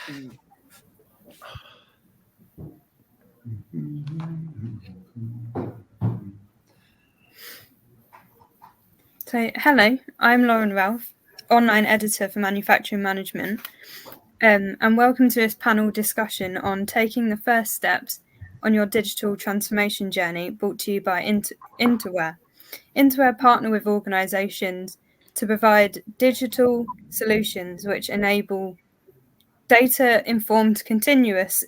So, hello, I'm Lauren Ralph, online editor for Manufacturing Management, and welcome to this panel discussion on taking the first steps on your digital transformation journey, brought to you by Intoware. Intoware partner with organisations to provide digital solutions which enable data-informed continuous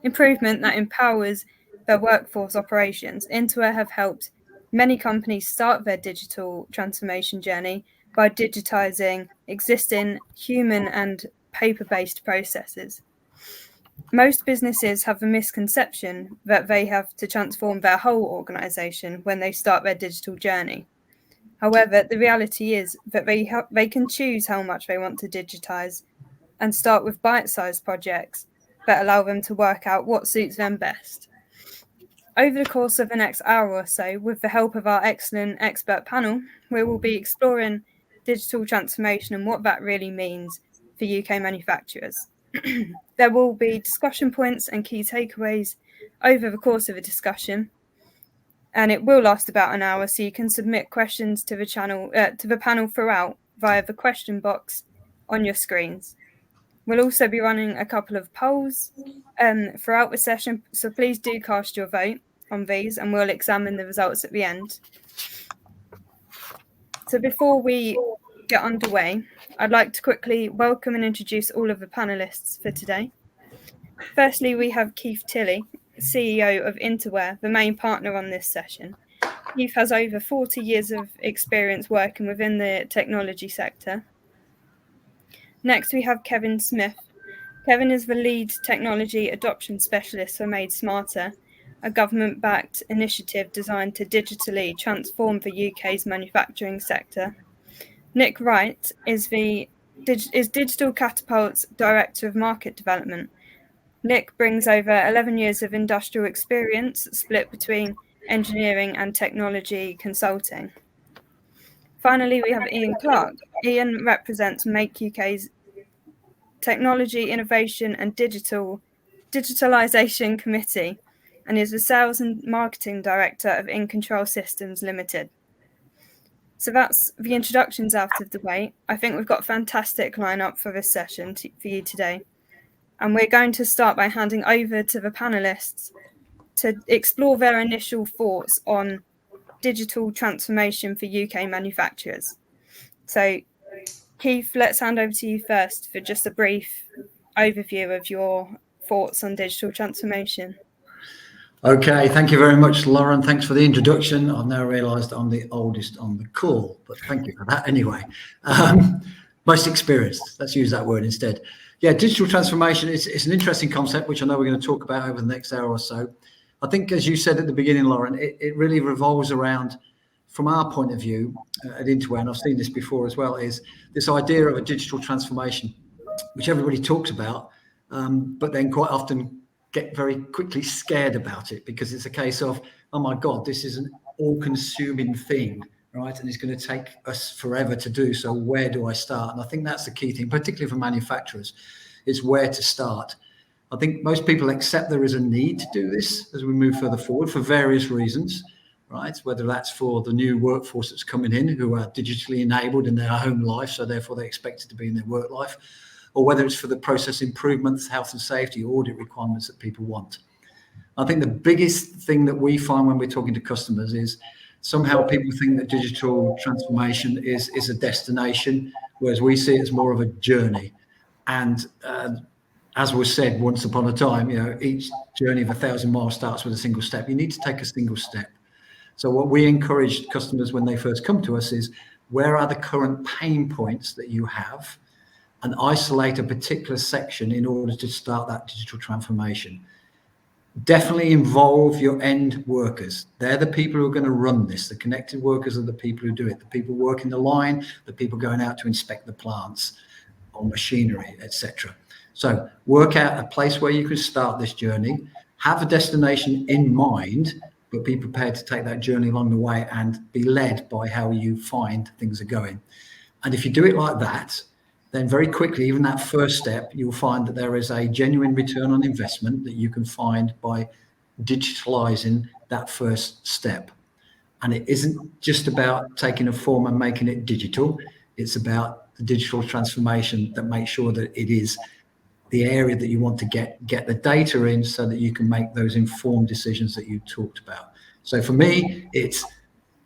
improvement that empowers their workforce operations. Intoware have helped many companies start their digital transformation journey by digitising existing human and paper-based processes. Most businesses have a misconception that they have to transform their whole organisation when they start their digital journey. However, the reality is that they can choose how much they want to digitise and start with bite-sized projects that allow them to work out what suits them best. Over the course of the next hour or so, with the help of our excellent expert panel, we will be exploring digital transformation and what that really means for UK manufacturers. There will be discussion points and key takeaways over the course of the discussion, and it will last about an hour, so you can submit questions to the panel throughout via the question box on your screens. We'll also be running a couple of polls throughout the session, so please do cast your vote on these and we'll examine the results at the end. So before we get underway, I'd like to quickly welcome and introduce all of the panellists for today. Firstly, we have Keith Tilley, CEO of Intoware, the main partner on this session. Keith has over 40 years of experience working within the technology sector. Next, we have Kevin Smith. Kevin is the lead technology adoption specialist for Made Smarter, a government-backed initiative designed to digitally transform the UK's manufacturing sector. Nick Wright is Digital Catapult's Director of Market Development. Nick brings over 11 years of industrial experience split between engineering and technology consulting. Finally, we have Ian Clark. Ian represents Make UK's Technology, Innovation and Digitalisation Committee and is the Sales and Marketing Director of In Control Systems Limited. So that's the introductions out of the way. I think we've got a fantastic lineup for this session for you today. And we're going to start by handing over to the panellists to explore their initial thoughts on digital transformation for UK manufacturers. So Keith, let's hand over to you first for just a brief overview of your thoughts on digital transformation. Okay, thank you very much, Lauren. Thanks for the introduction. I've now realised I'm the oldest on the call, but thank you for that anyway. Most experienced, let's use that word instead. Yeah, digital transformation is an interesting concept, which I know we're going to talk about over the next hour or so. I think, as you said at the beginning, Lauren, it really revolves around, from our point of view at Intoware, and I've seen this before as well, is this idea of a digital transformation, which everybody talks about, but then quite often get very quickly scared about it because it's a case of, oh my God, this is an all-consuming thing, right? And it's going to take us forever to do. So where do I start? And I think that's the key thing, particularly for manufacturers, is where to start. I think most people accept there is a need to do this as we move further forward for various reasons, right? Whether that's for the new workforce that's coming in who are digitally enabled in their home life, so therefore they're expected to be in their work life, or whether it's for the process improvements, health and safety, audit requirements that people want. I think the biggest thing that we find when we're talking to customers is somehow people think that digital transformation is a destination, whereas we see it as more of a journey. And as was said once upon a time, each journey of 1,000 miles starts with a single step. You need to take a single step. So what we encourage customers when they first come to us is, where are the current pain points that you have, and isolate a particular section in order to start that digital transformation. Definitely involve your end workers. They're the people who are going to run this. The connected workers are the people who do it. The people working the line, the people going out to inspect the plants or machinery, etc. So work out a place where you can start this journey, have a destination in mind, but be prepared to take that journey along the way and be led by how you find things are going. And if you do it like that, then very quickly, even that first step, you'll find that there is a genuine return on investment that you can find by digitalizing that first step. And it isn't just about taking a form and making it digital. It's about the digital transformation that makes sure that it is the area that you want to get the data in so that you can make those informed decisions that you talked about. So for me, it's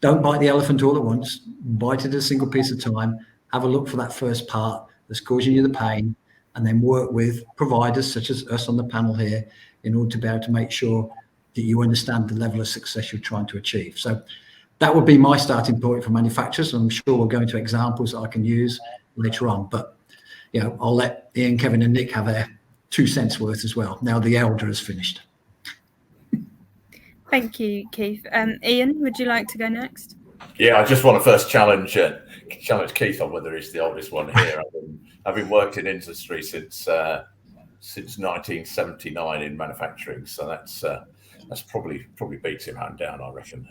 don't bite the elephant all at once, bite it a single piece at a time, have a look for that first part that's causing you the pain, and then work with providers such as us on the panel here in order to be able to make sure that you understand the level of success you're trying to achieve. So that would be my starting point for manufacturers. I'm sure we'll go into examples that I can use later on, but I'll let Ian, Kevin and Nick have their 2 cents worth as well. Now the elder has finished. Thank you, Keith. Ian, would you like to go next? Yeah, I just want to first challenge Keith on whether he's the oldest one here. Having worked in industry since 1979 in manufacturing, so that's probably beats him hand down, I reckon.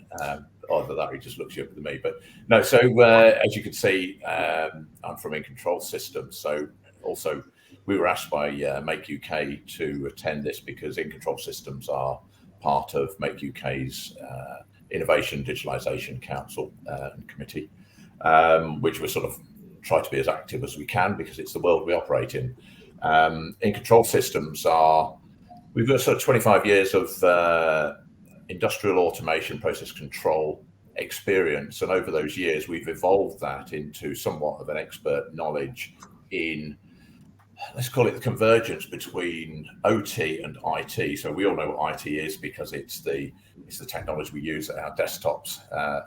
Either that or he just looks younger than me. But no, so as you can see, I'm from In Control Systems. So also we were asked by Make UK to attend this because In Control Systems are part of Make UK's Innovation Digitalisation Council and Committee, which we sort of try to be as active as we can because it's the world we operate in. In Control Systems we've got sort of 25 years of industrial automation, process control experience. And over those years, we've evolved that into somewhat of an expert knowledge in, let's call it the convergence between OT and IT. So we all know what IT is because it's the technology we use at our desktops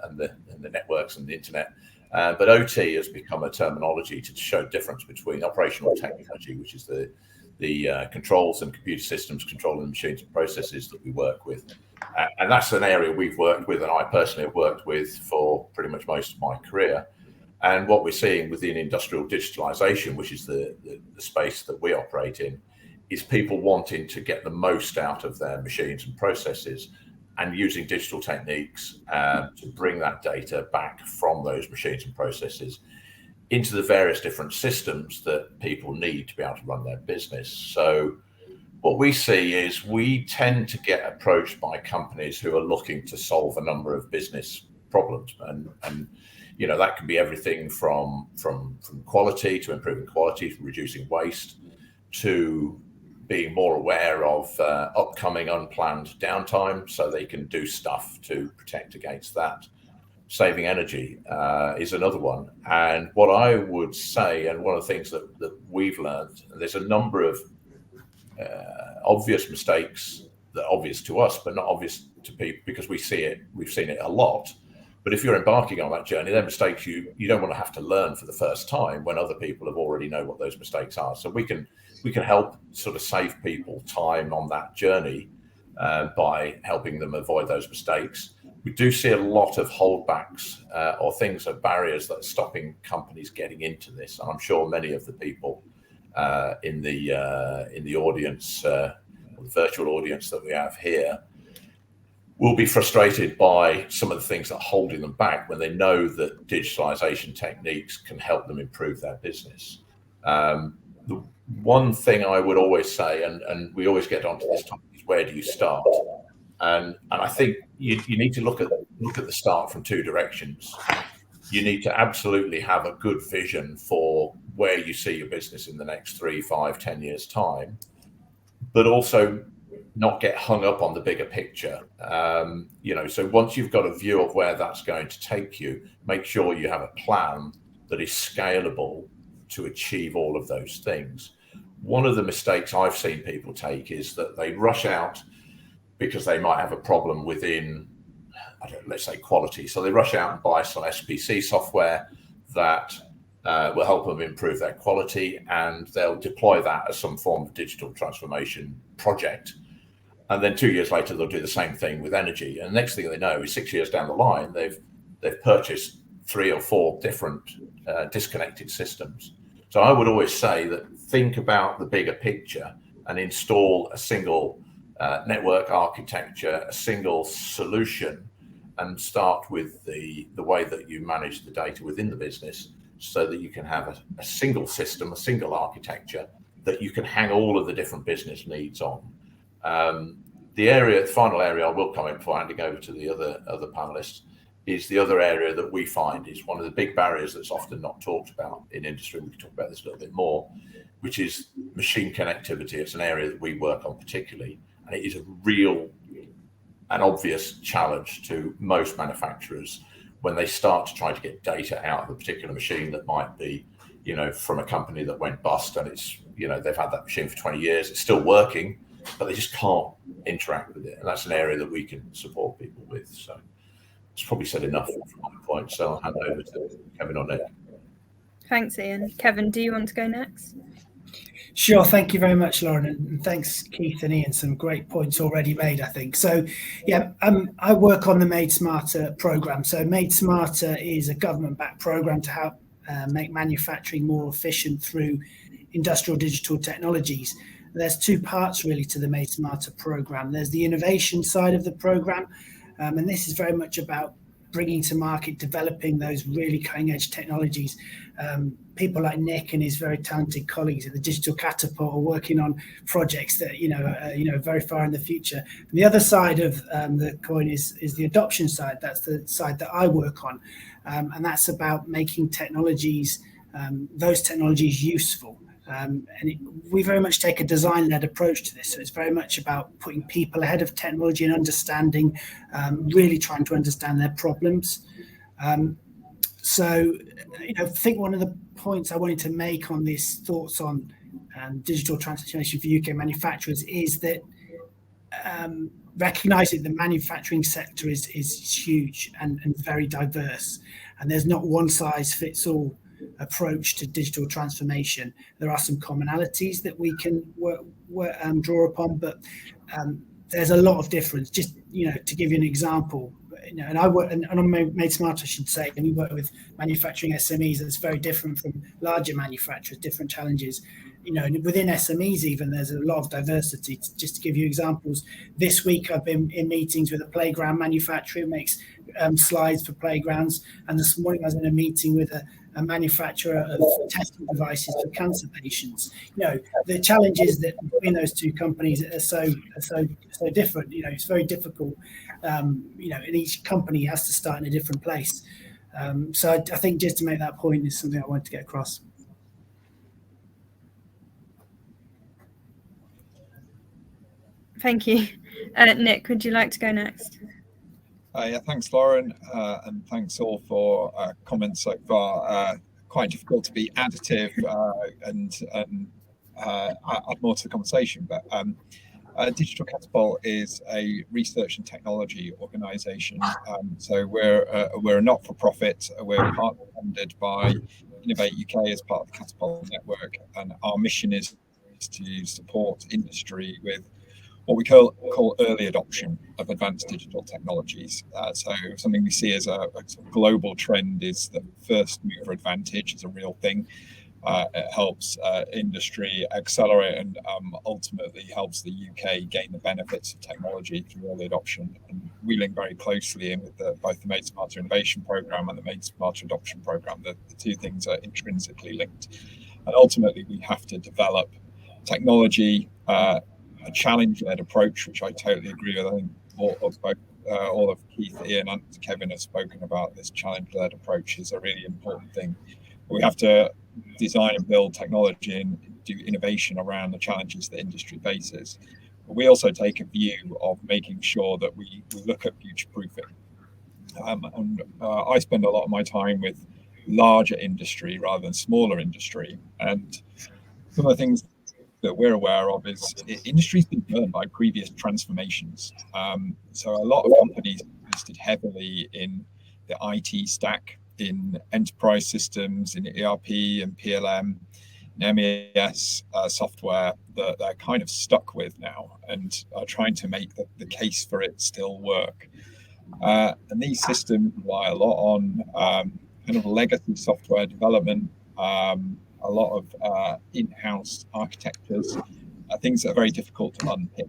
and the networks and the internet. But OT has become a terminology to show difference between operational technology, which is the controls and computer systems controlling the machines and processes that we work with. And that's an area we've worked with, and I personally have worked with for pretty much most of my career. And what we're seeing within industrial digitalisation, which is the space that we operate in, is people wanting to get the most out of their machines and processes and using digital techniques to bring that data back from those machines and processes into the various different systems that people need to be able to run their business. So what we see is we tend to get approached by companies who are looking to solve a number of business problems. And that can be everything from quality to improving quality, from reducing waste, to being more aware of upcoming unplanned downtime so they can do stuff to protect against that. Saving energy is another one. And what I would say, and one of the things that we've learned, there's a number of obvious mistakes that are obvious to us, but not obvious to people because we've seen it a lot. But if you're embarking on that journey, they're mistakes you don't want to have to learn for the first time when other people have already know what those mistakes are. So we can help sort of save people time on that journey by helping them avoid those mistakes. We do see a lot of holdbacks or things of barriers that are stopping companies getting into this. And I'm sure many of the people in the audience, or the virtual audience that we have here, will be frustrated by some of the things that are holding them back when they know that digitalisation techniques can help them improve their business. The one thing I would always say, and we always get onto this topic, is where do you start? And I think you need to look at the start from two directions. You need to absolutely have a good vision for where you see your business in the next 3, 5, 10 years' time, but also not get hung up on the bigger picture. So once you've got a view of where that's going to take you, make sure you have a plan that is scalable to achieve all of those things. One of the mistakes I've seen people take is that they rush out because they might have a problem within, let's say, quality. So they rush out and buy some SPC software that will help them improve their quality, and they'll deploy that as some form of digital transformation project. And then 2 years later, they'll do the same thing with energy. And the next thing they know is 6 years down the line, they've purchased 3 or 4 different disconnected systems. So I would always say that think about the bigger picture and install a single network architecture, a single solution, and start with the way that you manage the data within the business, so that you can have a single system, a single architecture that you can hang all of the different business needs on. The final area I will comment before handing over to the other panelists is the other area that we find is one of the big barriers that's often not talked about in industry. We can talk about this a little bit more, which is machine connectivity. It's an area that we work on particularly, and it is a real and obvious challenge to most manufacturers when they start to try to get data out of a particular machine that might be, from a company that went bust, and it's, they've had that machine for 20 years, it's still working, but they just can't interact with it. And that's an area that we can support people with. So it's probably said enough from my point. So I'll hand over to Kevin or Nick. Thanks, Ian. Kevin, do you want to go next? Sure. Thank you very much, Lauren. And thanks, Keith and Ian. Some great points already made, I think. So, yeah, I work on the Made Smarter programme. So Made Smarter is a government-backed programme to help make manufacturing more efficient through industrial digital technologies. There's two parts really to the Made Smarter programme. There's the innovation side of the programme, and this is very much about bringing to market, developing those really cutting edge technologies. People like Nick and his very talented colleagues at the Digital Catapult are working on projects that are very far in the future. And the other side of the coin is the adoption side. That's the side that I work on, and that's about making technologies, those technologies, useful. We very much take a design-led approach to this. So it's very much about putting people ahead of technology and understanding, really trying to understand their problems. So I think one of the points I wanted to make on this thoughts on digital transformation for UK manufacturers is that recognising the manufacturing sector is huge and very diverse, and there's not one size fits all approach to digital transformation. There are some commonalities that we can draw upon, but there's a lot of difference. Just to give you an example, and I work and on Made Smarter, I should say, and we work with manufacturing SMEs. That's very different from larger manufacturers. Different challenges. Within SMEs, even there's a lot of diversity. Just to give you examples, this week I've been in meetings with a playground manufacturer who makes slides for playgrounds, and this morning I was in a meeting with a manufacturer of testing devices for cancer patients. The challenges that between those two companies are so different. It's very difficult. And each company has to start in a different place. So I think just to make that point is something I wanted to get across. Thank you. Nick, would you like to go next? Yeah, thanks, Lauren, and thanks all for comments so far. Quite difficult to be additive and add more to the conversation, but Digital Catapult is a research and technology organisation. So we're a not-for-profit. We're partly funded by Innovate UK as part of the Catapult network, and our mission is to support industry with what we call early adoption of advanced digital technologies. So something we see as a global trend is that first mover advantage is a real thing. It helps industry accelerate and ultimately helps the UK gain the benefits of technology through early adoption. And we link very closely in with both the Made Smarter Innovation Programme and the Made Smarter Adoption Programme. The two things are intrinsically linked. And ultimately, we have to develop technology, a challenge-led approach, which I totally agree with. I think all of Keith, Ian, and Kevin have spoken about. This challenge-led approach is a really important thing. We have to design and build technology and do innovation around the challenges that industry faces. But we also take a view of making sure that we look at future-proofing. I spend a lot of my time with larger industry rather than smaller industry. And some of the things that we're aware of is industry's been burned by previous transformations. So a lot of companies invested heavily in the IT stack, in enterprise systems, in ERP and PLM, and MES software that they're kind of stuck with now and are trying to make the case for it still work. And these systems rely a lot on kind of legacy software development, a lot of in-house architectures, things that are very difficult to unpick.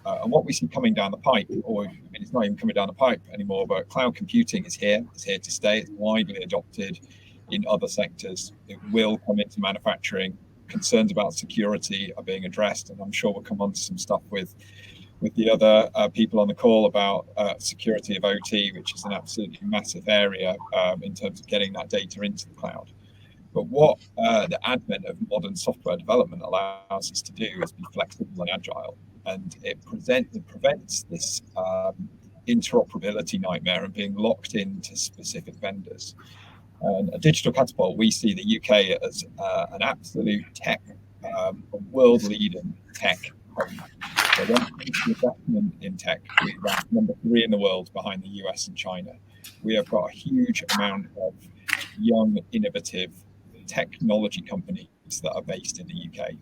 And what we see coming down the pipe, it's not even coming down the pipe anymore, but cloud computing is here. It's here to stay. It's widely adopted. in other sectors. It will come into manufacturing. Concerns about security are being addressed, and I'm sure we'll come on to some stuff with the other people on the call about security of OT, which is an absolutely massive area in terms of getting that data into the cloud. But what the advent of modern software development allows us to do is be flexible and agile, and it prevents this interoperability nightmare and being locked into specific vendors. And a Digital Catapult, we see the UK as an absolute tech, world-leading tech hub. So when it comes to investment in tech, we rank number 3 in the world behind the US and China. We have got a huge amount of young, innovative technology companies that are based in the UK.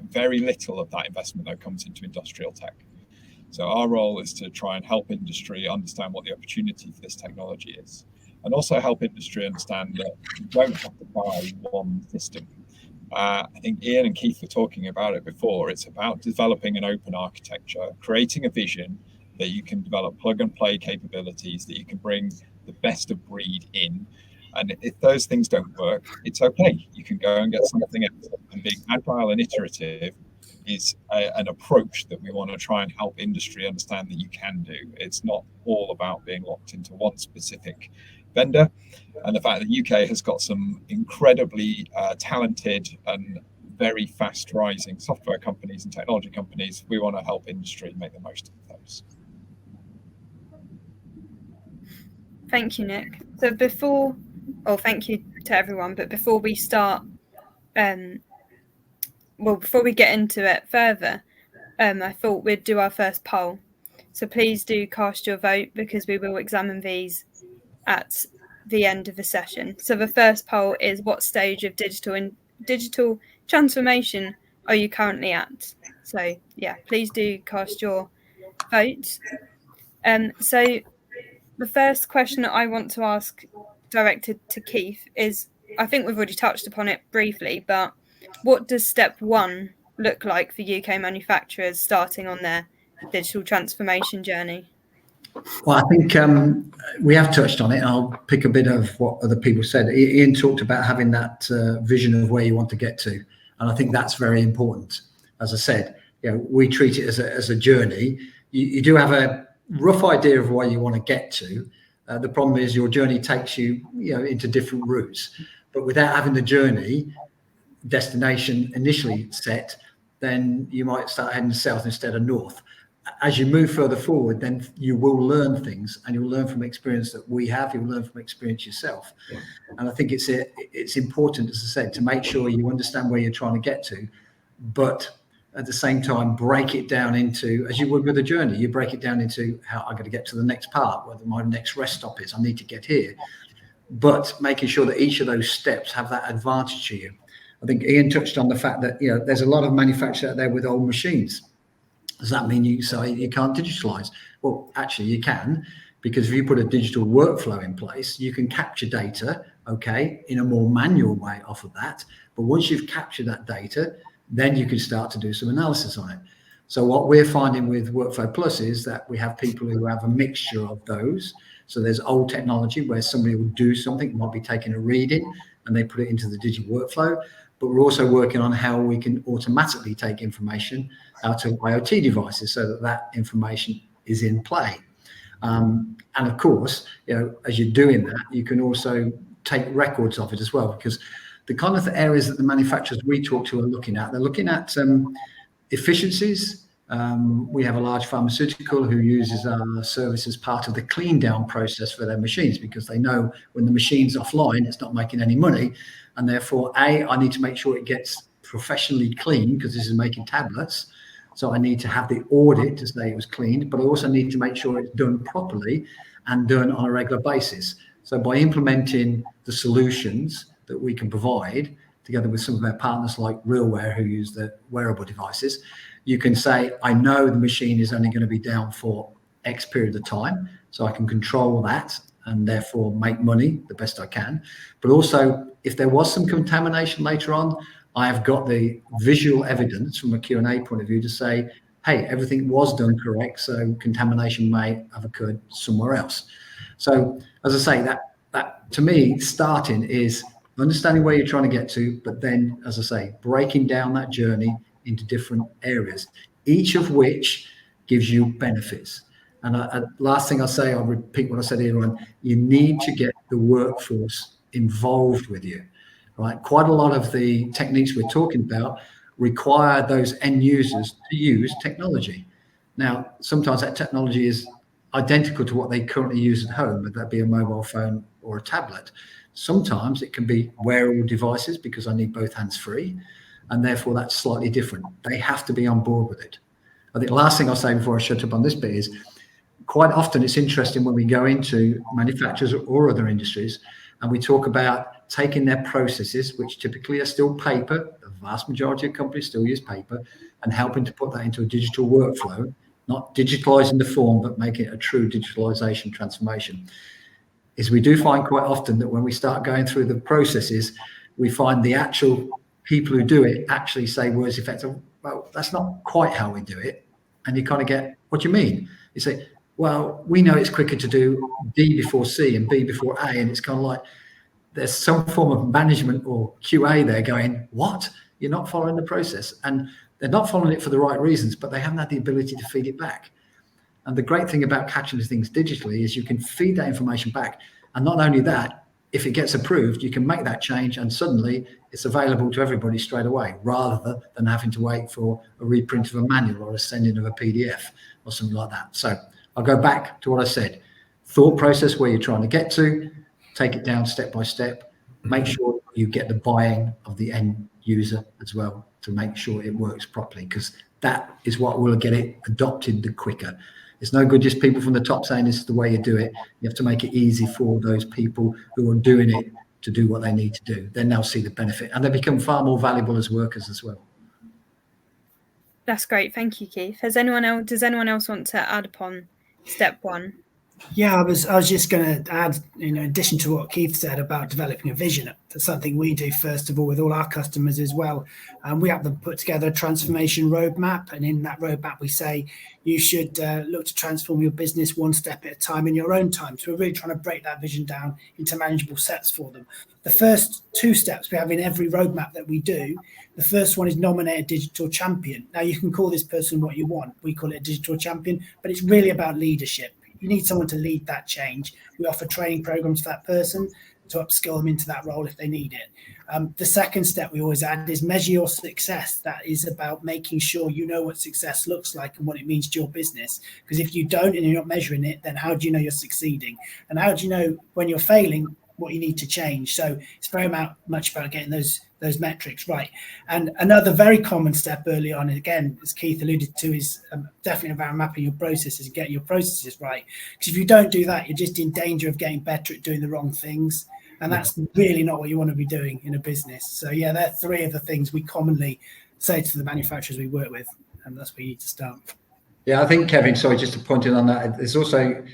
Very little of that investment, though, comes into industrial tech. So our role is to try and help industry understand what the opportunity for this technology is, and also help industry understand that you don't have to buy one system. I think Ian and Keith were talking about it before. It's about developing an open architecture, creating a vision that you can develop plug and play capabilities, that you can bring the best of breed in. And if those things don't work, it's okay. You can go and get something else. And being agile and iterative is an approach that we want to try and help industry understand that you can do. It's not all about being locked into one specific vendor. And the fact that the UK has got some incredibly talented and very fast rising software companies and technology companies, we want to help industry make the most of those. Thank you, Nick. So thank you to everyone. But before we start, before we get into it further, I thought we'd do our first poll. So please do cast your vote, because we will examine these at the end of the session. So the first poll is: what stage of digital transformation are you currently at? So yeah, please do cast your vote. So the first question that I want to ask, directed to Keith, is, I think we've already touched upon it briefly, but what does step 1 look like for UK manufacturers starting on their digital transformation journey? Well, I think we have touched on it. I'll pick a bit of what other people said. Ian talked about having that vision of where you want to get to, and I think that's very important. As I said, we treat it as a journey. You do have a rough idea of where you want to get to. The problem is your journey takes you, into different routes. But without having the journey destination initially set, then you might start heading south instead of north. As you move further forward, then you will learn things, and you'll learn from experience that we have. You'll learn from experience yourself. Yeah. And I think it's important, as I said, to make sure you understand where you're trying to get to, but at the same time, break it down into, as you would with a journey, you break it down into how I'm going to get to the next part, whether my next rest stop is, I need to get here. But making sure that each of those steps have that advantage to you. I think Ian touched on the fact that, there's a lot of manufacturers out there with old machines. Does that mean you say you can't digitalize? Well, actually you can, because if you put a digital workflow in place, you can capture data, in a more manual way off of that. But once you've captured that data, then you can start to do some analysis on it. So what we're finding with Workflow Plus is that we have people who have a mixture of those. So there's old technology where somebody will do something, might be taking a reading, and they put it into the digital workflow. But we're also working on how we can automatically take information out of IoT devices so that information is in play. And of course, as you're doing that, you can also take records of it as well, because the kind of areas that the manufacturers we talk to are looking at, they're looking at efficiencies. We have a large pharmaceutical who uses our service as part of the clean down process for their machines, because they know when the machine's offline, it's not making any money. And therefore, I need to make sure it gets professionally clean, because this is making tablets. So I need to have the audit to say it was cleaned, but I also need to make sure it's done properly and done on a regular basis. So by implementing the solutions that we can provide together with some of our partners like RealWear, who use the wearable devices, you can say, I know the machine is only going to be down for X period of time, so I can control that and therefore make money the best I can. But also, if there was some contamination later on, I have got the visual evidence from a Q&A point of view to say, hey, everything was done correct, so contamination may have occurred somewhere else. So as I say, that to me, starting is understanding where you're trying to get to, but then, as I say, breaking down that journey into different areas, each of which gives you benefits. And last thing I'll say, I'll repeat what I said earlier on, you need to get the workforce involved with you, right? Quite a lot of the techniques we're talking about require those end users to use technology. Now, sometimes that technology is identical to what they currently use at home, whether that be a mobile phone or a tablet. Sometimes it can be wearable devices because I need both hands free, and therefore that's slightly different. They have to be on board with it. I think the last thing I'll say before I shut up on this bit is quite often it's interesting when we go into manufacturers or other industries and we talk about taking their processes, which typically are still paper, the vast majority of companies still use paper, and helping to put that into a digital workflow, not digitalizing the form, but making it a true digitalization transformation. Is we do find quite often that when we start going through the processes, we find the actual people who do it actually say words effective, well, that's not quite how we do it. And you kind of get, what do you mean? You say, well, we know it's quicker to do D before C and B before A. And it's kind of like, there's some form of management or QA there going, what? You're not following the process. And they're not following it for the right reasons, but they haven't had the ability to feed it back. And the great thing about catching things digitally is you can feed that information back. And not only that, if it gets approved, you can make that change and suddenly it's available to everybody straight away, rather than having to wait for a reprint of a manual or a sending of a PDF or something like that. So I'll go back to what I said. Thought process where you're trying to get to, take it down step by step, make sure you get the buy-in of the end user as well to make sure it works properly, because that is what will get it adopted the quicker. It's no good just people from the top saying this is the way you do it. You have to make it easy for those people who are doing it to do what they need to do. Then they'll see the benefit and they become far more valuable as workers as well. That's great. Thank you, Keith. Does anyone else want to add upon step one? Yeah, I was just going to add, in addition to what Keith said about developing a vision, that's something we do first of all with all our customers as well. We have them put together a transformation roadmap, and in that roadmap we say you should look to transform your business one step at a time in your own time. So we're really trying to break that vision down into manageable steps for them. The first two steps we have in every roadmap that we do. The first one is nominate a digital champion. Now you can call this person what you want. We call it a digital champion, but it's really about leadership. You need someone to lead that change. We offer training programs for that person to upskill them into that role if they need it. The second step we always add is measure your success. That is about making sure you know what success looks like and what it means to your business. Because if you don't and you're not measuring it, then how do you know you're succeeding? And how do you know when you're failing what you need to change? So it's very much about getting those metrics right. And another very common step early on, and again, as Keith alluded to, is definitely about mapping your processes and getting your processes right. Because if you don't do that, you're just in danger of getting better at doing the wrong things. And that's really not what you want to be doing in a business. So yeah, they're three of the things we commonly say to the manufacturers we work with, and that's where you need to start. Yeah, I think, Kevin, sorry, just to point in on that, there's also,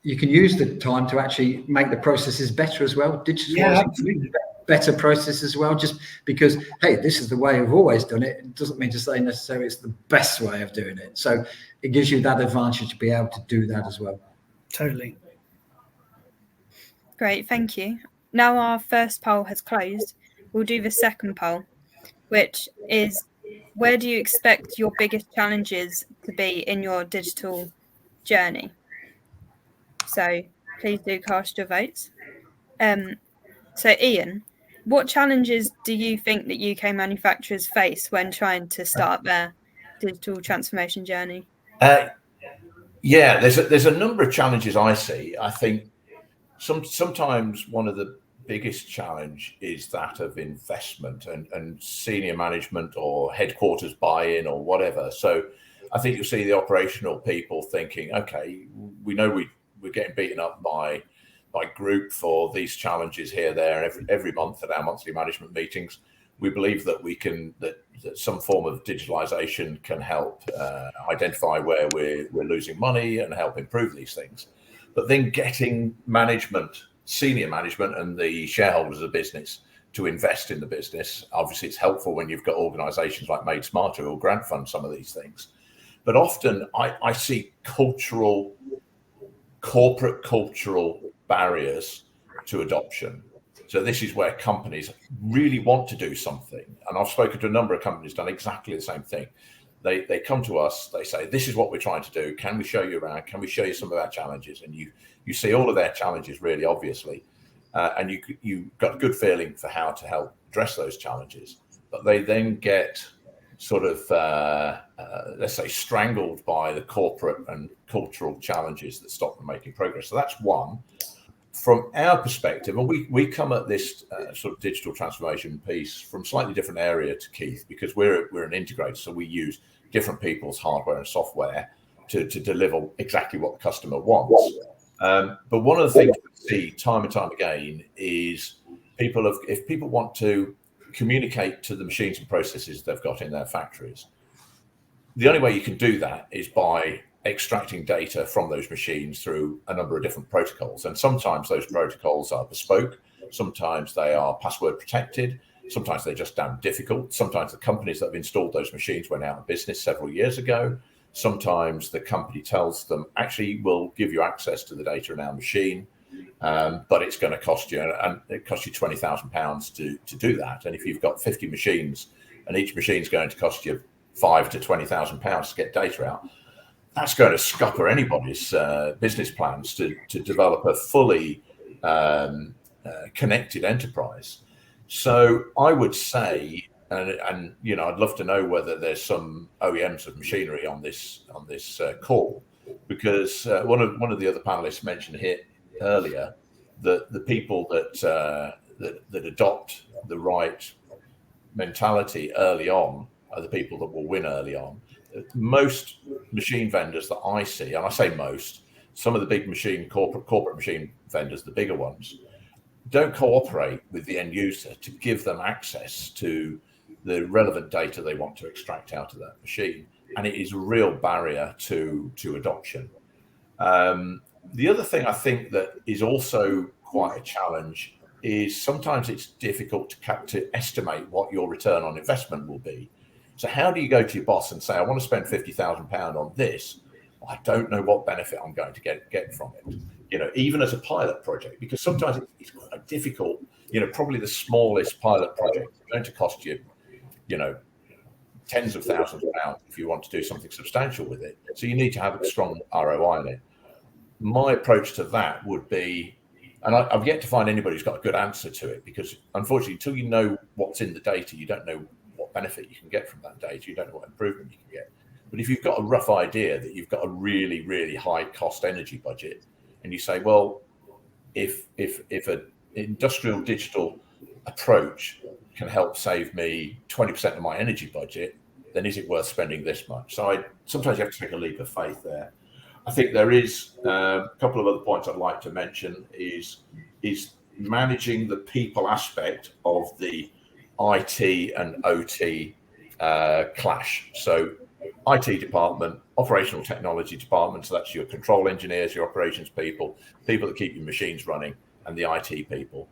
you can use the time to actually make the processes better as well. Digitalising better process as well, just because, hey, this is the way I've always done it. It doesn't mean to say necessarily it's the best way of doing it. So it gives you that advantage to be able to do that as well. Totally. Great, thank you. Now our first poll has closed, we'll do the second poll, which is, where do you expect your biggest challenges to be in your digital journey? So please do cast your votes. So Ian, what challenges do you think that UK manufacturers face when trying to start their digital transformation journey? Yeah, there's a number of challenges I see. I think sometimes one of the biggest challenge is that of investment and senior management or headquarters buy-in or whatever. So I think you'll see the operational people thinking, okay, we know we're getting beaten up by group for these challenges here, there, every month at our monthly management meetings. We believe that that some form of digitalisation can help identify where we're losing money and help improve these things. But then getting management, senior management and the shareholders of the business to invest in the business. Obviously, it's helpful when you've got organisations like Made Smarter who will grant fund some of these things. But often I see corporate cultural barriers to adoption. So this is where companies really want to do something. And I've spoken to a number of companies done exactly the same thing. They come to us, they say, this is what we're trying to do. Can we show you around? Can we show you some of our challenges? And you see all of their challenges really obviously. And you got a good feeling for how to help address those challenges. But they then get sort of, let's say, strangled by the corporate and cultural challenges that stop them making progress. So that's one. From our perspective, and we come at this sort of digital transformation piece from a slightly different area to Keith, because we're an integrator, so we use different people's hardware and software to deliver exactly what the customer wants. But one of the things we see time and time again is if people want to communicate to the machines and processes they've got in their factories, the only way you can do that is by extracting data from those machines through a number of different protocols. And sometimes those protocols are bespoke, sometimes they are password protected, sometimes they're just damn difficult. Sometimes the companies that have installed those machines went out of business several years ago. Sometimes the company tells them, actually, we'll give you access to the data in our machine, but it's going to cost you, and it costs you £20,000 to do that. And if you've got 50 machines and each machine is going to cost you £5,000 to £20,000 to get data out, that's going to scupper anybody's business plans to develop a fully connected enterprise. So I would say, and you know, I'd love to know whether there's some OEMs of machinery on this call, because one of the other panelists mentioned here earlier that the people that adopt the right mentality early on are the people that will win early on. Most machine vendors that I see, and I say most, some of the big corporate machine vendors, the bigger ones, don't cooperate with the end user to give them access to the relevant data they want to extract out of that machine. And it is a real barrier to adoption. The other thing I think that is also quite a challenge is sometimes it's difficult to estimate what your return on investment will be. So how do you go to your boss and say, I want to spend £50,000 on this? I don't know what benefit I'm going to get from it. You know, even as a pilot project, because sometimes it's quite difficult. You know, probably the smallest pilot project is going to cost you, you know, tens of thousands of pounds if you want to do something substantial with it. So you need to have a strong ROI on it. My approach to that would be, and I've yet to find anybody who's got a good answer to it, because unfortunately, until you know what's in the data, you don't know what benefit you can get from that data. You don't know what improvement you can get. But if you've got a rough idea that you've got a really, really high cost energy budget, and you say, well, if an industrial digital approach can help save me 20% of my energy budget, then is it worth spending this much? So sometimes you have to take a leap of faith there. I think there is a couple of other points I'd like to mention is managing the people aspect of the IT and OT clash. So IT department, operational technology department, so that's your control engineers, your operations people that keep your machines running, and the IT people.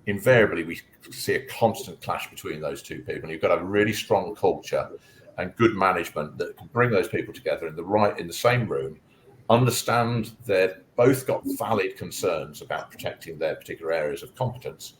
Invariably, we see a constant clash between those two people. And you've got to have a really strong culture and good management that can bring those people together in the same room, understand they've both got valid concerns about protecting their particular areas of competence,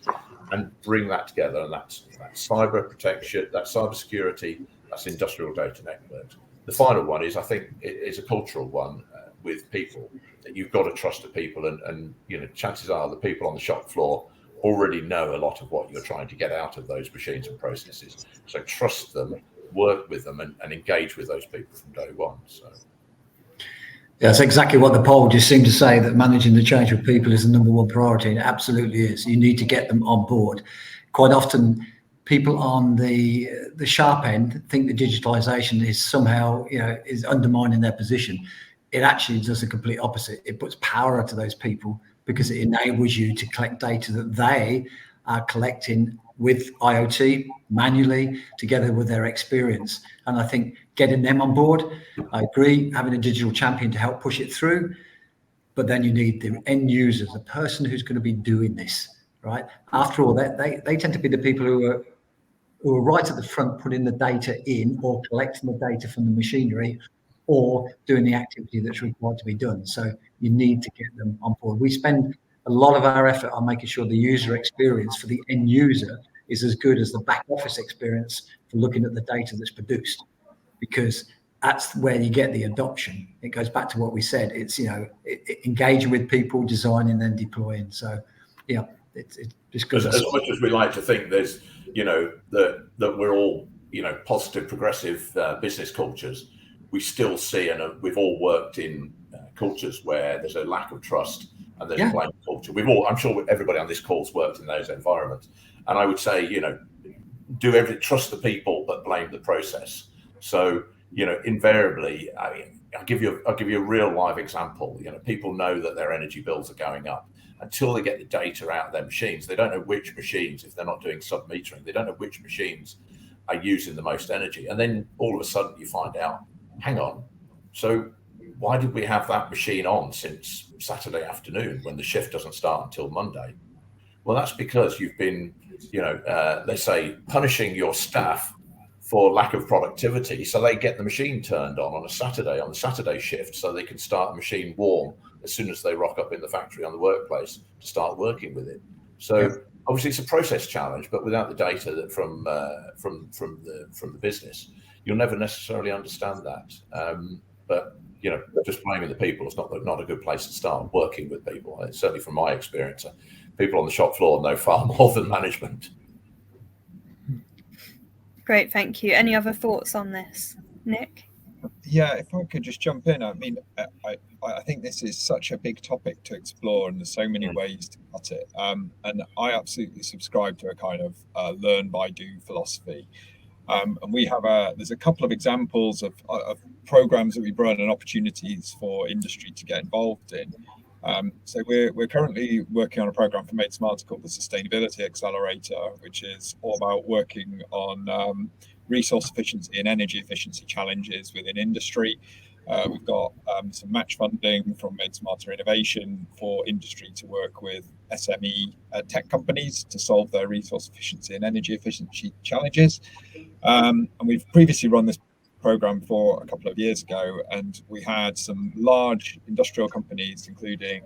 and bring that together. And that's cyber protection, that's cyber security, that's industrial data networks. The final one is, I think, it's a cultural one with people, that you've got to trust the people, and you know, chances are the people on the shop floor already know a lot of what you're trying to get out of those machines and processes. So trust them, work with them, and engage with those people from day one. So. Yeah, that's exactly what the poll just seemed to say, that managing the change of people is the number one priority. And it absolutely is. You need to get them on board. Quite often, people on the sharp end think that digitalisation is somehow, you know, is undermining their position. It actually does the complete opposite. It puts power to those people because it enables you to collect data that they are collecting with IoT manually, together with their experience. And I think getting them on board, I agree, having a digital champion to help push it through, but then you need the end user, the person who's going to be doing this, right? After all, they tend to be the people who are right at the front, putting the data in, or collecting the data from the machinery, or doing the activity that's required to be done. So you need to get them on board. We spend a lot of our effort on making sure the user experience for the end user is as good as the back office experience for looking at the data that's produced, because that's where you get the adoption. It goes back to what we said. It's, engaging with people, designing, then deploying. So, yeah, it's just good. As much as we like to think there's, that we're all, positive, progressive business cultures, we still see, and we've all worked in cultures where there's a lack of trust and there's a blame culture. I'm sure everybody on this call's worked in those environments. And I would say, trust the people, but blame the process. So, invariably, I'll give you a real live example. People know that their energy bills are going up until they get the data out of their machines. They don't know which machines, if they're not doing sub-metering, they don't know which machines are using the most energy. And then all of a sudden you find out, hang on, so why did we have that machine on since Saturday afternoon when the shift doesn't start until Monday? Well, that's because you've been, let's say, punishing your staff for lack of productivity, so they get the machine turned on a Saturday, on the Saturday shift, so they can start the machine warm as soon as they rock up in the factory on the workplace to start working with it. So obviously it's a process challenge, but without the data that from the business, you'll never necessarily understand that. But just blaming the people is not a good place to start working with people. Certainly from my experience, people on the shop floor know far more than management. Great, thank you. Any other thoughts on this, Nick? Yeah, if I could just jump in. I mean, I think this is such a big topic to explore, and there's so many ways to cut it. And I absolutely subscribe to a kind of learn by do philosophy. And we have there's a couple of examples of programs that we've run and opportunities for industry to get involved in. So we're currently working on a program for Made Smarter called the Sustainability Accelerator, which is all about working on resource efficiency and energy efficiency challenges within industry. We've got some match funding from Made Smarter Innovation for industry to work with SME tech companies to solve their resource efficiency and energy efficiency challenges. And we've previously run this program for a couple of years ago, and we had some large industrial companies, including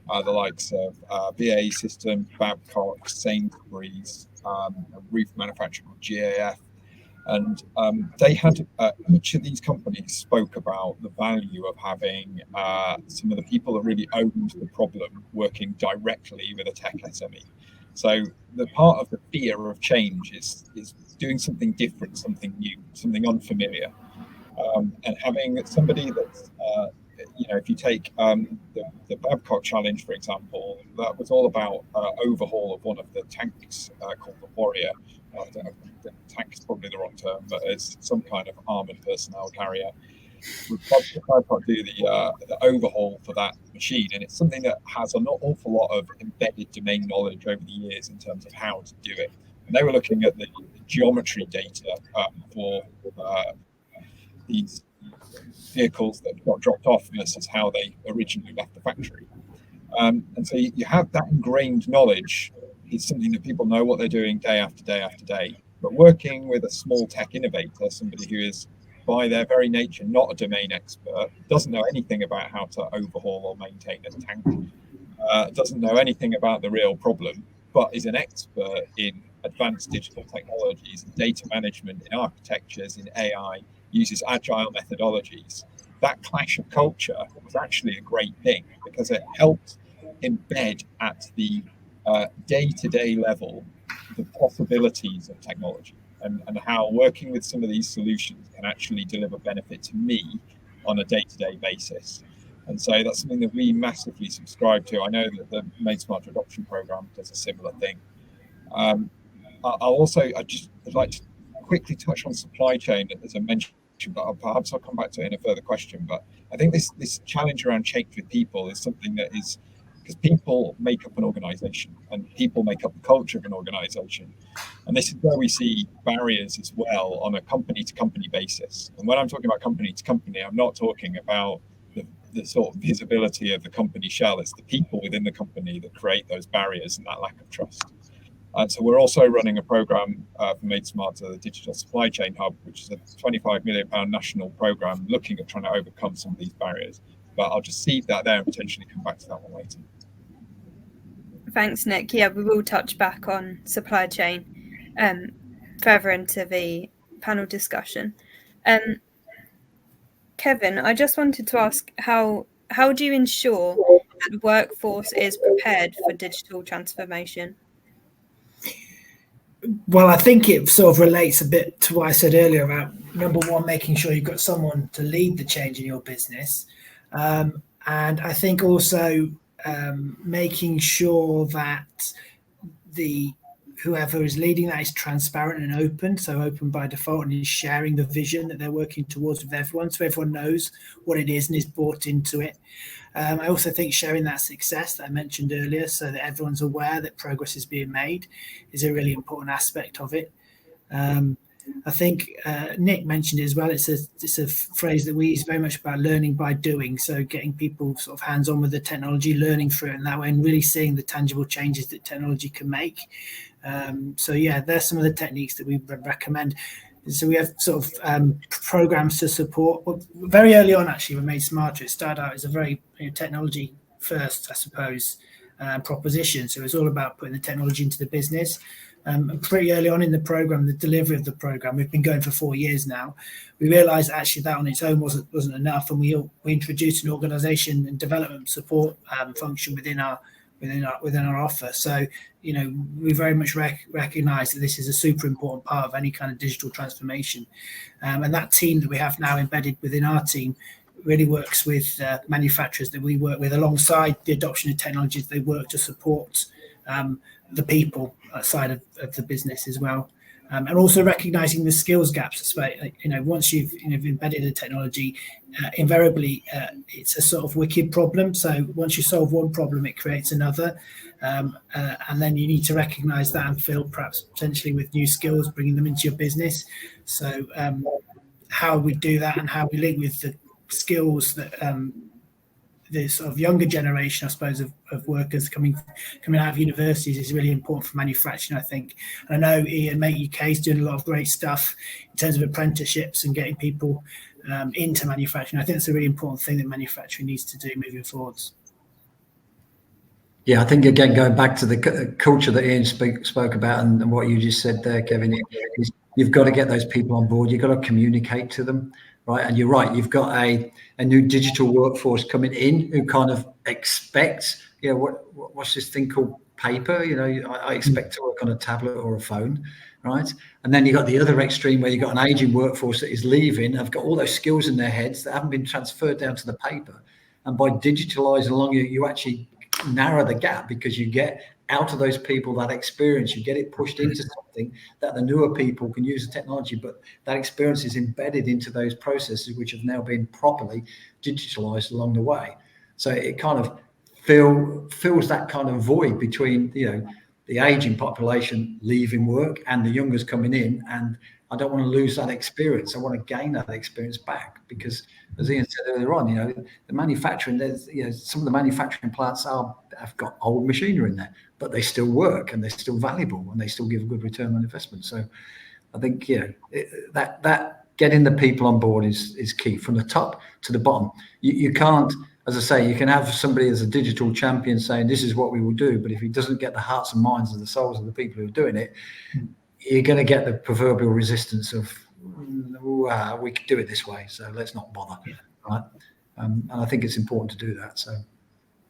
the likes of BAE Systems, Babcock, Sainsbury's, a roof manufacturer called GAF. And they had each of these companies spoke about the value of having some of the people that really owned the problem working directly with a tech SME. So the part of the fear of change is doing something different, something new, something unfamiliar, and having somebody that's if you take the Babcock challenge, for example, that was all about overhaul of one of the tanks called the Warrior. I don't know, tank is probably the wrong term, but it's some kind of armored personnel carrier. Babcock do the overhaul for that machine, and it's something that has an awful lot of embedded domain knowledge over the years in terms of how to do it. And they were looking at the geometry data for these vehicles that got dropped off versus how they originally left the factory. And so you have that ingrained knowledge. It's something that people know what they're doing day after day after day. But working with a small tech innovator, somebody who is by their very nature not a domain expert, doesn't know anything about how to overhaul or maintain a tank, doesn't know anything about the real problem, but is an expert in advanced digital technologies, data management, in architectures, in AI, uses agile methodologies. That clash of culture was actually a great thing because it helped embed at the day-to-day level the possibilities of technology and how working with some of these solutions can actually deliver benefit to me on a day-to-day basis. And so that's something that we massively subscribe to. I know that the Made Smarter Adoption Program does a similar thing. I'd like to quickly touch on supply chain as I mentioned, but perhaps I'll come back to it in a further question. But I think this challenge around change with people is something that is, because people make up an organization and people make up the culture of an organization. And this is where we see barriers as well on a company to company basis. And when I'm talking about company to company, I'm not talking about the sort of visibility of the company shell. It's the people within the company that create those barriers and that lack of trust. And so we're also running a program for Made Smarter, the Digital Supply Chain Hub, which is a £25 million national program looking at trying to overcome some of these barriers. But I'll just seed that there and potentially come back to that one later. Thanks, Nick. Yeah, we will touch back on supply chain further into the panel discussion. Kevin, I just wanted to ask how do you ensure that the workforce is prepared for digital transformation? Well, I think it sort of relates a bit to what I said earlier about, number one, making sure you've got someone to lead the change in your business. And I think also making sure that whoever is leading that is transparent and open, so open by default, and is sharing the vision that they're working towards with everyone, so everyone knows what it is and is bought into it. I also think sharing that success that I mentioned earlier, so that everyone's aware that progress is being made, is a really important aspect of it. I think Nick mentioned it as well. It's a phrase that we use very much about learning by doing. So getting people sort of hands-on with the technology, learning through it in that way, and really seeing the tangible changes that technology can make. So yeah, there's some of the techniques that we recommend. So we have sort of programs to support. Well, very early on, actually, we made Smarter. It started out as a very technology first, I suppose, proposition. So it's all about putting the technology into the business. And pretty early on in the program, the delivery of the program, we've been going for 4 years now. We realised actually that on its own wasn't enough, and we introduced an organisation and development support function within our offer. So we very much recognise that this is a super important part of any kind of digital transformation, and that team that we have now embedded within our team really works with manufacturers that we work with alongside the adoption of technologies. They work to support the people side of the business as well, and also recognizing the skills gaps. Once you've embedded the technology, invariably it's a sort of wicked problem. So once you solve one problem, it creates another, and then you need to recognize that and fill perhaps potentially with new skills, bringing them into your business. So how we do that and how we link with the skills that the sort of younger generation, I suppose, of workers coming out of universities is really important for manufacturing, I think. And I know Ian Make UK is doing a lot of great stuff in terms of apprenticeships and getting people into manufacturing. I think it's a really important thing that manufacturing needs to do moving forwards. Yeah, I think, again, going back to the culture that Ian spoke about and what you just said there, Kevin, is you've got to get those people on board. You've got to communicate to them, right? And you're right, you've got a new digital workforce coming in who kind of expects, what's this thing called paper? I expect to work on a tablet or a phone, right? And then you've got the other extreme where you've got an aging workforce that is leaving, have got all those skills in their heads that haven't been transferred down to the paper. And by digitalising along, you actually narrow the gap, because you get out of those people that experience, you get it pushed into something that the newer people can use the technology, but that experience is embedded into those processes which have now been properly digitalized along the way. So it kind of fills that kind of void between the aging population leaving work and the youngers coming in, and I don't want to lose that experience. I want to gain that experience back, because, as Ian said earlier on, the manufacturing, there's some of the manufacturing plants have got old machinery in there, but they still work and they're still valuable and they still give a good return on investment. So I think that getting the people on board is key from the top to the bottom. You can't, as I say, you can have somebody as a digital champion saying this is what we will do, but if he doesn't get the hearts and minds and the souls of the people who are doing it, you're going to get the proverbial resistance of, we could do it this way, so let's not bother, right? And I think it's important to do that. So,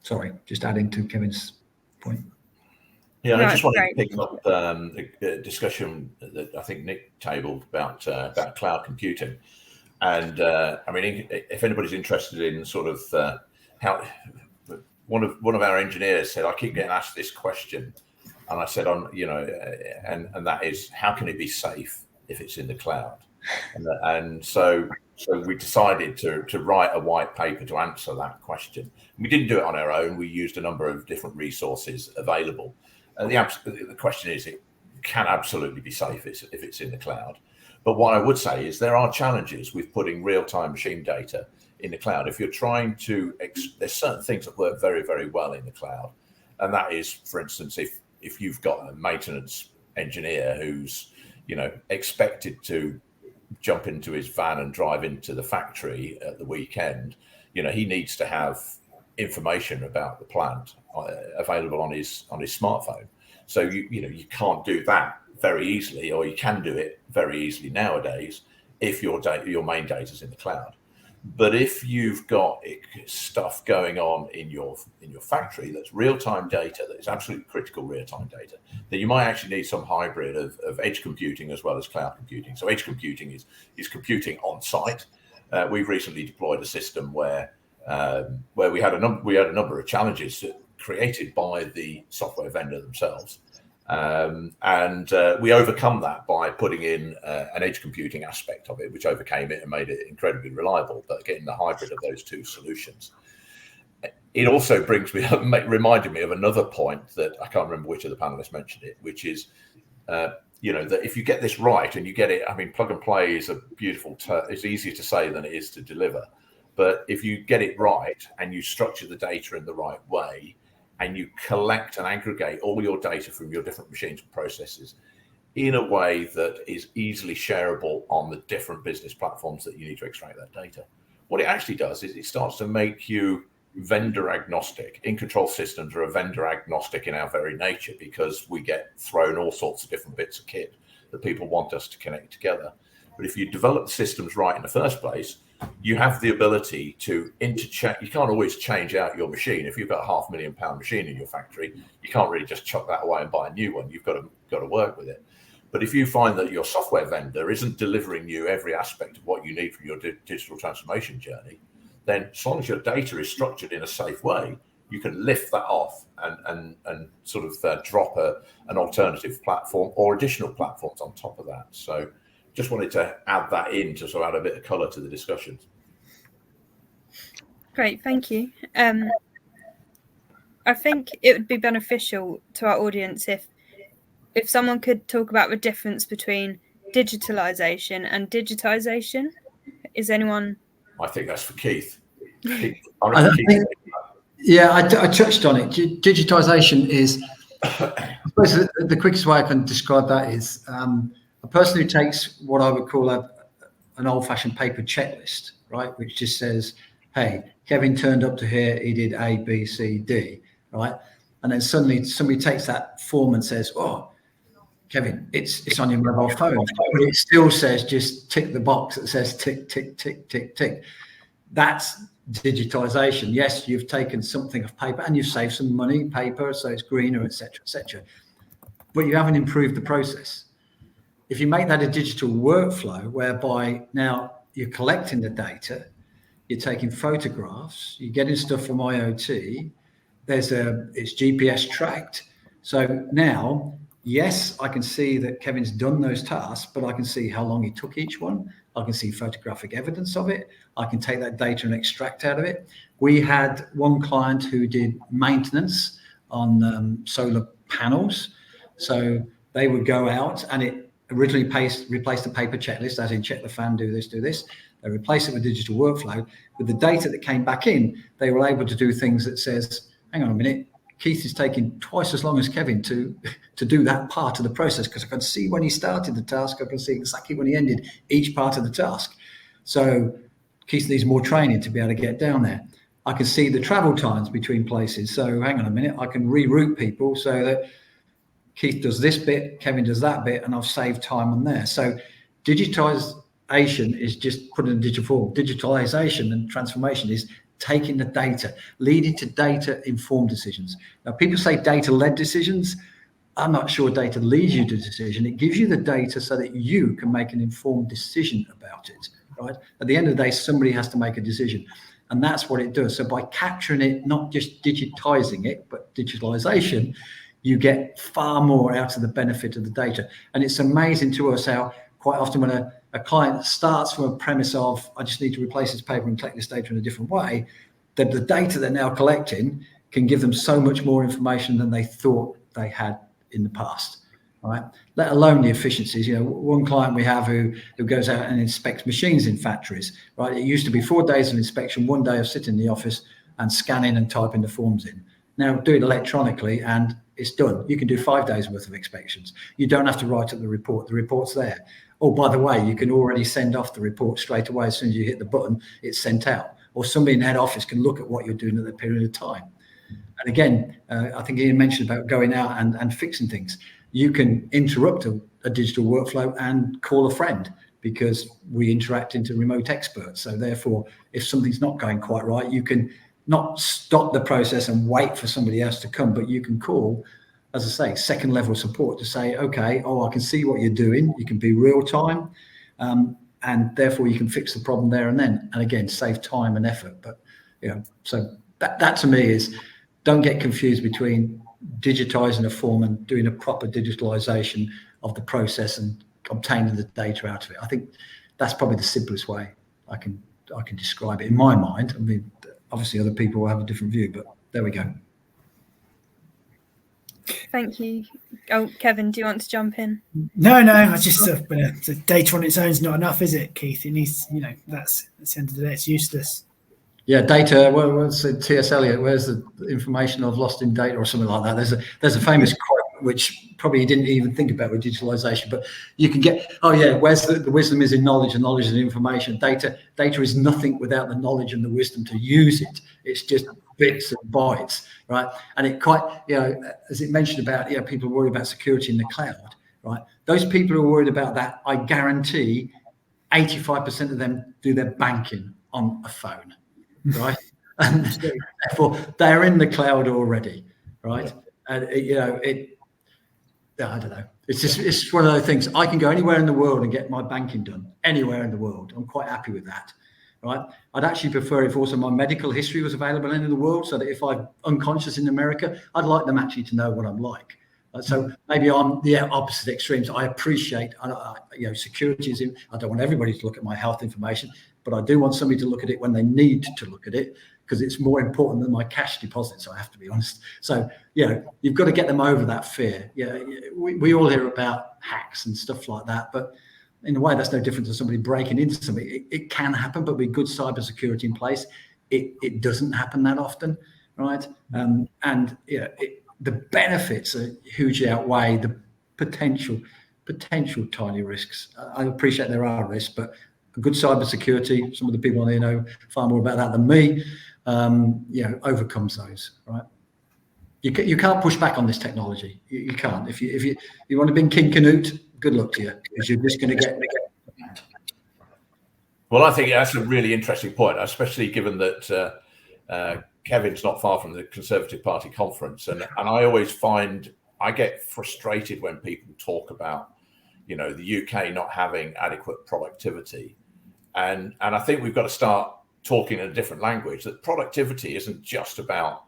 sorry, just adding to Kevin's point. Yeah, I just wanted to pick up a discussion that I think Nick tabled about cloud computing, and I mean, if anybody's interested in sort of how one of our engineers said, I keep getting asked this question. And I said, and that is, how can it be safe if it's in the cloud? And so we decided to write a white paper to answer that question. We didn't do it on our own. We used a number of different resources available. The question is, it can absolutely be safe if it's in the cloud. But what I would say is there are challenges with putting real-time machine data in the cloud. If you're trying to, there's certain things that work very, very well in the cloud. And that is, for instance, if you've got a maintenance engineer who's, expected to jump into his van and drive into the factory at the weekend, he needs to have information about the plant available on his smartphone. So you can't do that very easily, or you can do it very easily nowadays if your main data is in the cloud. But if you've got stuff going on in your factory that's real-time data, that is absolutely critical real-time data, then you might actually need some hybrid of edge computing as well as cloud computing. So edge computing is computing on site. We've recently deployed a system where we had a number of challenges created by the software vendor themselves. And we overcome that by putting in an edge computing aspect of it, which overcame it and made it incredibly reliable. But getting the hybrid of those two solutions, it also reminded me of another point that I can't remember which of the panelists mentioned it, which is that if you get this right and you get it, I mean, plug and play is a beautiful it's easier to say than it is to deliver. But if you get it right and you structure the data in the right way, and you collect and aggregate all your data from your different machines and processes in a way that is easily shareable on the different business platforms that you need to extract that data, what it actually does is it starts to make you vendor agnostic. In control systems are a vendor agnostic in our very nature, because we get thrown all sorts of different bits of kit that people want us to connect together. But if you develop the systems right in the first place, you have the ability to interchange. You can't always change out your machine. If you've got a £500,000 machine in your factory, you can't really just chuck that away and buy a new one. You've got to work with it. But if you find that your software vendor isn't delivering you every aspect of what you need for your digital transformation journey, then as long as your data is structured in a safe way, you can lift that off and sort of drop an alternative platform or additional platforms on top of that. So just wanted to add that in to sort of add a bit of colour to the discussions. Great, thank you. I think it would be beneficial to our audience if someone could talk about the difference between digitalisation and digitisation. Is anyone? I think that's for Keith. I touched on it. Digitisation is, I suppose the quickest way I can describe that is a person who takes what I would call an old-fashioned paper checklist, right, which just says, hey, Kevin turned up to here, he did A, B, C, D, right? And then suddenly somebody takes that form and says, oh, Kevin, it's on your mobile phone, but it still says just tick the box that says tick, tick, tick, tick, tick. That's digitisation. Yes, you've taken something of paper and you've saved some money, paper, so it's greener, etc., but you haven't improved the process. If you make that a digital workflow, whereby now you're collecting the data, you're taking photographs, you're getting stuff from IoT, it's GPS tracked. So now, yes, I can see that Kevin's done those tasks, but I can see how long he took each one. I can see photographic evidence of it. I can take that data and extract out of it. We had one client who did maintenance on solar panels. So they would go out, and it originally replaced the paper checklist, as in check the fan, do this, do this. They replaced it with digital workflow. With the data that came back in, they were able to do things that says, hang on a minute, Keith is taking twice as long as Kevin to do that part of the process, because I can see when he started the task, I can see exactly when he ended each part of the task. So Keith needs more training to be able to get down there. I can see the travel times between places. So hang on a minute, I can reroute people so that Keith does this bit, Kevin does that bit, and I've saved time on there. So digitisation is just put in a digital form. Digitalisation and transformation is taking the data, leading to data-informed decisions. Now, people say data-led decisions. I'm not sure data leads you to decision. It gives you the data so that you can make an informed decision about it, right? At the end of the day, somebody has to make a decision. And that's what it does. So by capturing it, not just digitising it, but digitalisation, you get far more out of the benefit of the data. And it's amazing to us how quite often when a client starts from a premise of, I just need to replace this paper and collect this data in a different way, that the data they're now collecting can give them so much more information than they thought they had in the past, right? Let alone the efficiencies. You know, one client we have who goes out and inspects machines in factories, right? It used to be 4 days of inspection, 1 day of sitting in the office and scanning and typing the forms in. Now do it electronically and it's done. You can do 5 days worth of inspections. You don't have to write up the report. The report's there. Oh, by the way, you can already send off the report straight away. As soon as you hit the button, it's sent out. Or somebody in head office can look at what you're doing at that period of time. And again, I think Ian mentioned about going out and fixing things. You can interrupt a digital workflow and call a friend, because we interact into remote experts. So therefore, if something's not going quite right, you can not stop the process and wait for somebody else to come, but you can call, as I say, second level support to say, okay, I can see what you're doing. You can be real time, and therefore you can fix the problem there and then. And again, save time and effort. But so that to me is, don't get confused between digitizing a form and doing a proper digitalization of the process and obtaining the data out of it. I think that's probably the simplest way I can describe it in my mind. I mean, obviously other people will have a different view, but there we go. Thank you. Oh, Kevin, do you want to jump in? No, I just the data on its own is not enough, is it, Keith? It needs, that's at the end of the day, it's useless. Yeah, data. Well, what's T.S. Eliot? Where's the information I've lost in data, or something like that? There's a famous quote which probably you didn't even think about with digitalization, but you can get. Oh yeah, where's the wisdom is in knowledge, and knowledge is in information. Data is nothing without the knowledge and the wisdom to use it. It's just bits and bytes, right? And it quite, as it mentioned about, people worry about security in the cloud, right? Those people who are worried about that, I guarantee 85% of them do their banking on a phone. Right, and therefore they're in the cloud already, right? And I don't know. It's one of those things. I can go anywhere in the world and get my banking done anywhere in the world. I'm quite happy with that, right? I'd actually prefer if also my medical history was available in the world, so that if I'm unconscious in America, I'd like them actually to know what I'm like. So maybe I'm the opposite extremes. I appreciate, security is in. I don't want everybody to look at my health information, but I do want somebody to look at it when they need to look at it, because it's more important than my cash deposits, I have to be honest. So, you've got to get them over that fear. We all hear about hacks and stuff like that, but in a way, that's no different to somebody breaking into something. It can happen, but with good cybersecurity in place, it doesn't happen that often, right? The benefits are hugely outweigh the potential tiny risks. I appreciate there are risks, but a good cybersecurity, some of the people on here know far more about that than me, overcomes those, right? You can't push back on this technology. You can't. If you want to be King Canute, good luck to you, because you're just going to get. Well, I think that's a really interesting point, especially given that Kevin's not far from the Conservative Party conference, and I always find I get frustrated when people talk about, the UK not having adequate productivity, and I think we've got to start talking in a different language. That productivity isn't just about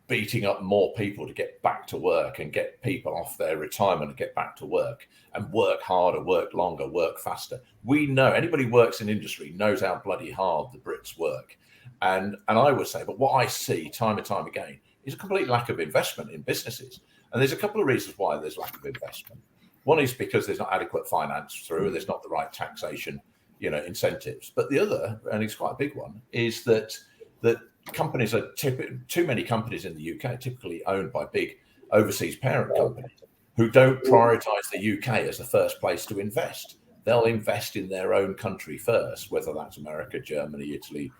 beating up more people to get back to work and get people off their retirement and get back to work and work harder, work longer, work faster. We know, anybody who works in industry knows how bloody hard the Brits work. And I would say, but what I see time and time again is a complete lack of investment in businesses. And there's a couple of reasons why there's lack of investment. One is because there's not adequate finance through, there's not the right taxation, incentives. But the other, and it's quite a big one, is that companies are too many companies in the UK, typically owned by big overseas parent companies, who don't prioritize the UK as the first place to invest. They'll invest in their own country first, whether that's America, Germany, Italy,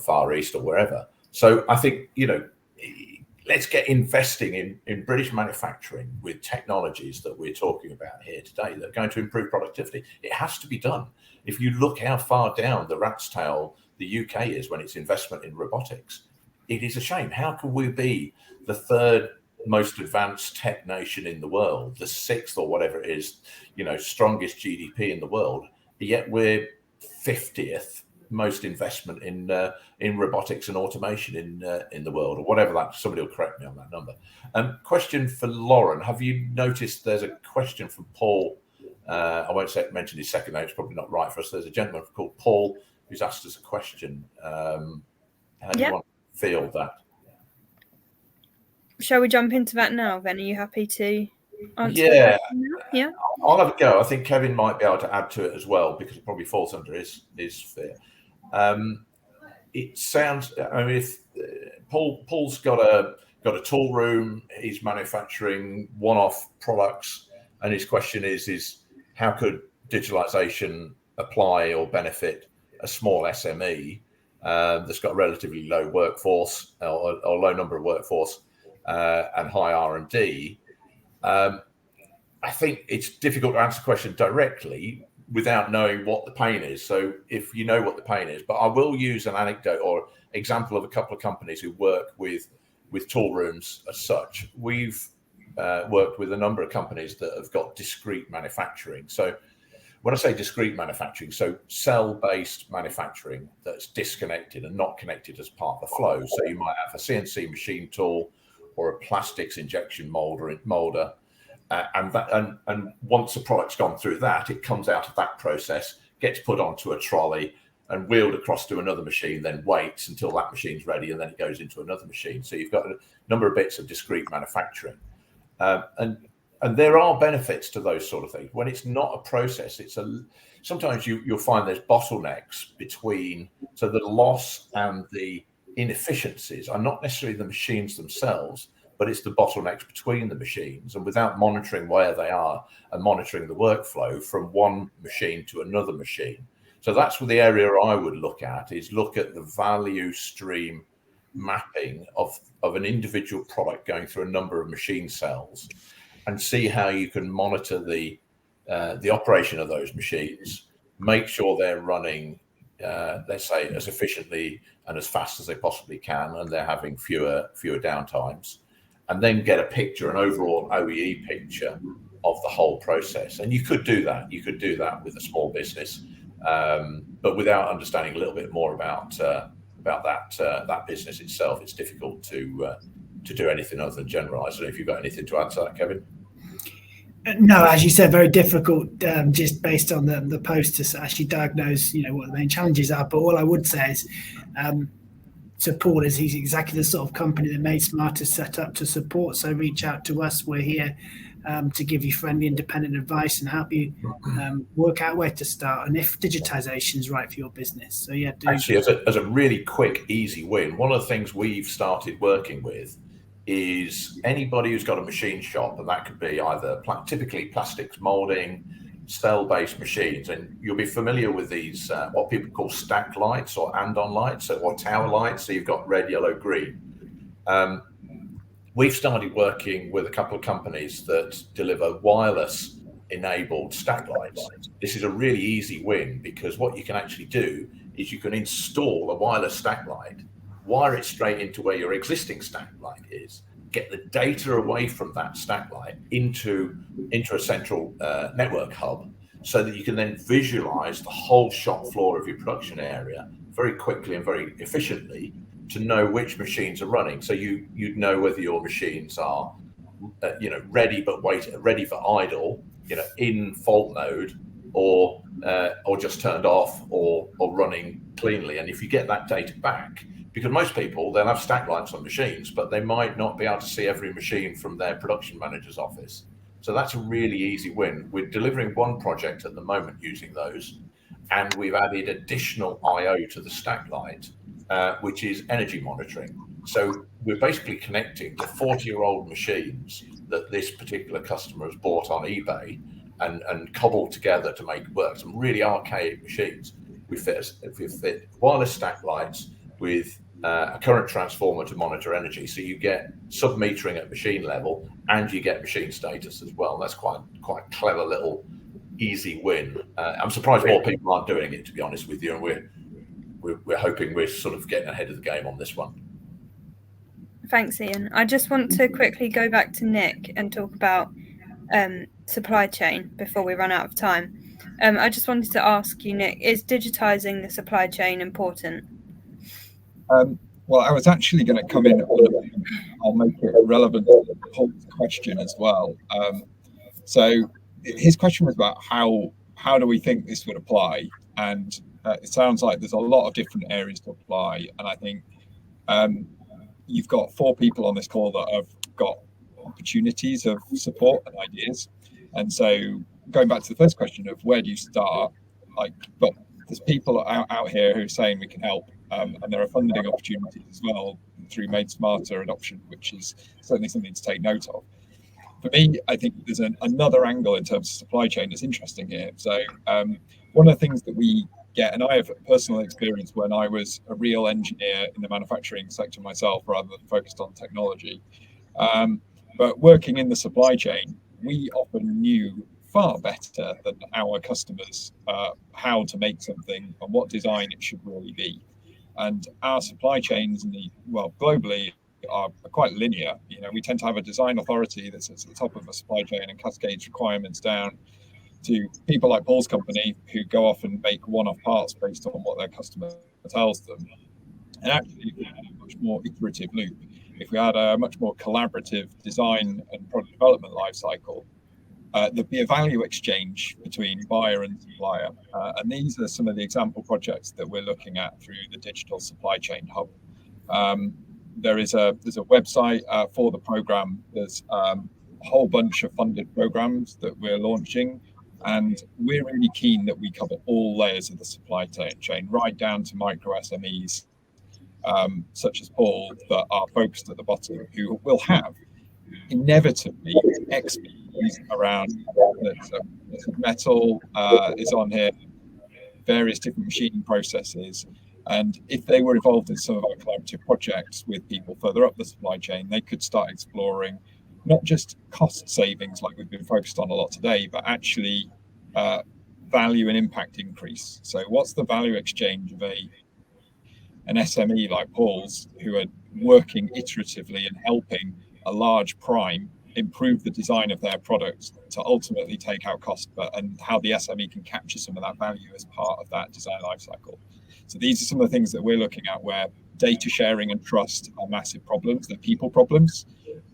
Far East or wherever. So I think, let's get investing in British manufacturing with technologies that we're talking about here today that are going to improve productivity. It has to be done. If you look how far down the rat's tail the UK is when it's investment in robotics, it is a shame. How can we be the third most advanced tech nation in the world, the sixth or whatever it is, strongest GDP in the world, yet we're 50th most investment in robotics and automation in the world, or whatever that. Somebody will correct me on that number. Question for Lauren: have you noticed there's a question from Paul? I won't mention his second name; it's probably not right for us. There's a gentleman called Paul who's asked us a question. How do you want to field that? Shall we jump into that now, then? Are you happy to answer? Yeah. I'll have a go. I think Kevin might be able to add to it as well, because it probably falls under his sphere. It sounds, if Paul's got a tool room, he's manufacturing one-off products, and his question is how could digitalization apply or benefit a small SME that's got a relatively low workforce or low number of workforce and high R&D, I think it's difficult to answer the question directly without knowing what the pain is. So if you know what the pain is, but I will use an anecdote or example of a couple of companies who work with tool rooms as such. We've worked with a number of companies that have got discrete manufacturing. So when I say discrete manufacturing, so cell-based manufacturing that's disconnected and not connected as part of the flow. So you might have a CNC machine tool or a plastics injection molder. And once a product's gone through that, it comes out of that process, gets put onto a trolley and wheeled across to another machine, then waits until that machine's ready, and then it goes into another machine. So you've got a number of bits of discrete manufacturing. And there are benefits to those sort of things. When it's not a process, sometimes you'll find there's bottlenecks between, so the loss and the inefficiencies are not necessarily the machines themselves, but it's the bottlenecks between the machines, and without monitoring where they are and monitoring the workflow from one machine to another machine. So that's the area I would look at, is look at the value stream mapping of an individual product going through a number of machine cells, and see how you can monitor the operation of those machines, make sure they're running, let's say, as efficiently and as fast as they possibly can, and they're having fewer downtimes. And then get a picture, an overall OEE picture of the whole process. And you could do that. You could do that with a small business, but without understanding a little bit more about that business itself, it's difficult to do anything other than generalise. I don't know if you've got anything to add to that, Kevin. No, as you said, very difficult just based on the post to actually diagnose, what the main challenges are. But all I would say is, to Paul, is he's exactly the sort of company that Made Smart is set up to support. So reach out to us. We're here to give you friendly, independent advice and help you work out where to start and if digitisation is right for your business. So yeah, actually, as a really quick, easy win, one of the things we've started working with is anybody who's got a machine shop, and that could be either typically plastics molding, cell-based machines, and you'll be familiar with these what people call stack lights or and-on lights or tower lights. So you've got red, yellow, green. We've started working with a couple of companies that deliver wireless enabled stack lights. This is a really easy win, because what you can actually do is you can install a wireless stack light, wire it straight into where your existing stack light is, get the data away from that stack light into a central network hub, so that you can then visualize the whole shop floor of your production area very quickly and very efficiently to know which machines are running. So you'd know whether your machines are ready for idle, in fault mode, or just turned off, or running cleanly. And if you get that data back, because most people, they'll have stack lights on machines, but they might not be able to see every machine from their production manager's office. So that's a really easy win. We're delivering one project at the moment using those, and we've added additional I/O to the stack light, which is energy monitoring. So we're basically connecting to 40-year-old machines that this particular customer has bought on eBay and cobbled together to make it work. Some really archaic machines. We fit wireless stack lights with a current transformer to monitor energy, so you get sub-metering at machine level, and you get machine status as well. That's quite a clever little easy win. I'm surprised more people aren't doing it, to be honest with you, and we're hoping we're sort of getting ahead of the game on this one. Thanks, Ian. I just want to quickly go back to Nick and talk about supply chain before we run out of time. I just wanted to ask you, Nick, is digitising the supply chain important? Well, I was actually going to come in on I'll make it relevant to Paul's question as well. So his question was about how do we think this would apply? And it sounds like there's a lot of different areas to apply. And I think you've got 4 people on this call that have got opportunities of support and ideas. And so going back to the first question of where do you start, but there's people out here who are saying we can help. And there are funding opportunities as well through Made Smarter adoption, which is certainly something to take note of. For me, I think there's another angle in terms of supply chain that's interesting here. So one of the things that we get, and I have personal experience when I was a real engineer in the manufacturing sector myself, rather than focused on technology. But working in the supply chain, we often knew far better than our customers how to make something and what design it should really be. And our supply chains, globally, are quite linear. We tend to have a design authority that's at the top of a supply chain and cascades requirements down to people like Paul's company, who go off and make one-off parts based on what their customer tells them. And actually, if we had a much more iterative loop, if we had a much more collaborative design and product development life cycle, there'd be a value exchange between buyer and supplier. And these are some of the example projects that we're looking at through the Digital Supply Chain Hub. There's a website for the program. There's a whole bunch of funded programs that we're launching. And we're really keen that we cover all layers of the supply chain, right down to micro SMEs, such as Paul, that are focused at the bottom, who will have inevitably expertise around metal is on here, various different machining processes. And if they were involved in some of our collaborative projects with people further up the supply chain, they could start exploring not just cost savings like we've been focused on a lot today, but actually value and impact increase. So what's the value exchange of an SME like Paul's, who are working iteratively and helping a large prime improve the design of their products to ultimately take out cost, and how the SME can capture some of that value as part of that design lifecycle. So these are some of the things that we're looking at, where data sharing and trust are massive problems. They're people problems,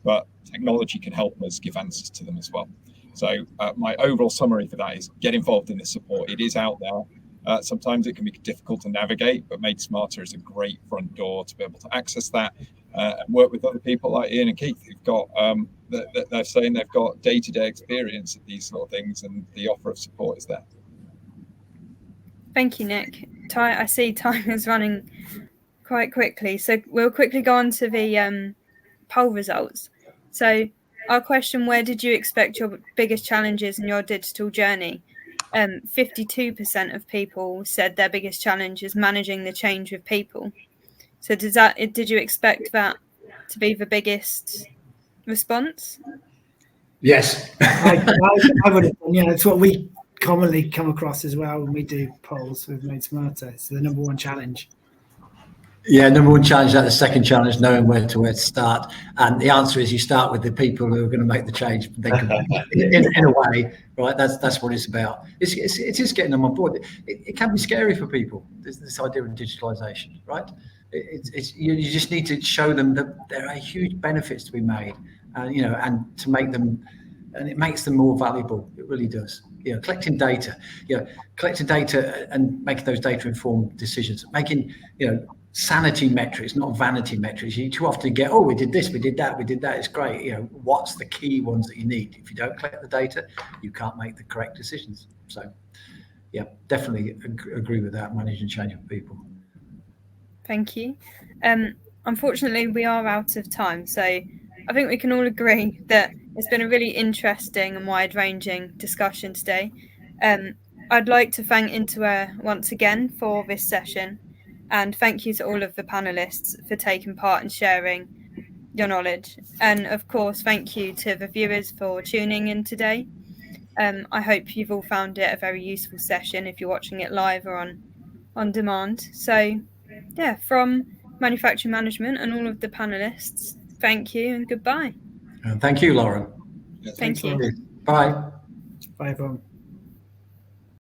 but technology can help us give answers to them as well. So my overall summary for that is get involved in this support. It is out there. Sometimes it can be difficult to navigate, but Made Smarter is a great front door to be able to access that and work with other people like Ian and Keith, who've got, they're saying they've got day-to-day experience of these sort of things, and the offer of support is there. Thank you, Nick. I see time is running quite quickly, so we'll quickly go on to the poll results. So our question, where did you expect your biggest challenges in your digital journey? 52% of people said their biggest challenge is managing the change with people. So did you expect that to be the biggest response? Yes. I would have done, it's what we commonly come across as well when we do polls with Made Smarter. It's the number one challenge. Yeah, number one challenge, that the second challenge, knowing where to start. And the answer is you start with the people who are going to make the change. In a way, right? That's what it's about. It is getting them on board. It can be scary for people, this idea of digitalisation, right? You just need to show them that there are huge benefits to be made, and to make them, and it makes them more valuable. It really does. Collecting data and making those data-informed decisions, making, sanity metrics, not vanity metrics. You too often get, we did this, we did that. It's great. What's the key ones that you need? If you don't collect the data, you can't make the correct decisions. So, yeah, definitely agree with that. Managing change for people. Thank you. Unfortunately, we are out of time. So I think we can all agree that it's been a really interesting and wide-ranging discussion today. I'd like to thank Intoware once again for this session, and thank you to all of the panelists for taking part and sharing your knowledge. And of course, thank you to the viewers for tuning in today. I hope you've all found it a very useful session if you're watching it live or on demand. So yeah, from Manufacturing Management and all of the panelists, thank you and goodbye. Thank you, Lauren. Yeah, Thank you. Bye. Bye, everyone.